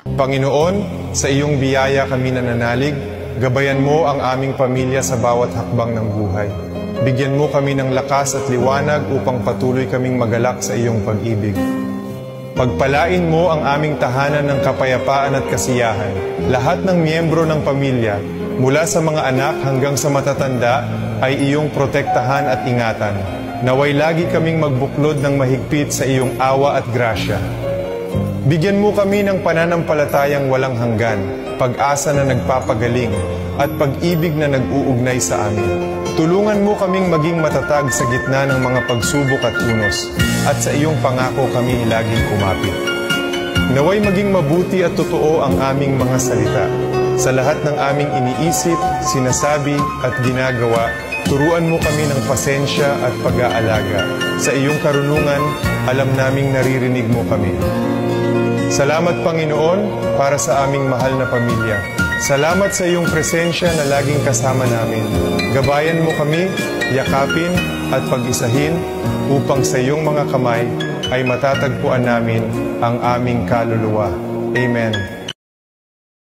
Panginoon, sa iyong biyaya kami nananalig, gabayan mo ang aming pamilya sa bawat hakbang ng buhay. Bigyan mo kami ng lakas at liwanag upang patuloy kaming magalak sa iyong pag-ibig. Pagpalain mo ang aming tahanan ng kapayapaan at kasiyahan. Lahat ng miyembro ng pamilya, mula sa mga anak hanggang sa matatanda, ay iyong protektahan at ingatan. Naway lagi kaming magbuklod ng mahigpit sa iyong awa at grasya. Bigyan mo kami ng pananampalatayang walang hanggan, pag-asa na nagpapagaling, at pag-ibig na nag-uugnay sa amin. Tulungan mo kaming maging matatag sa gitna ng mga pagsubok at unos, at sa iyong pangako kami laging kumapit. Naway maging mabuti at totoo ang aming mga salita. Sa lahat ng aming iniisip, sinasabi at ginagawa, turuan mo kami ng pasensya at pag-aalaga. Sa iyong karunungan, alam naming naririnig mo kami. Salamat, Panginoon, para sa aming mahal na pamilya. Salamat sa iyong presensya na laging kasama namin. Gabayan mo kami, yakapin at pag-isahin upang sa iyong mga kamay ay matatagpuan namin ang aming kaluluwa. Amen.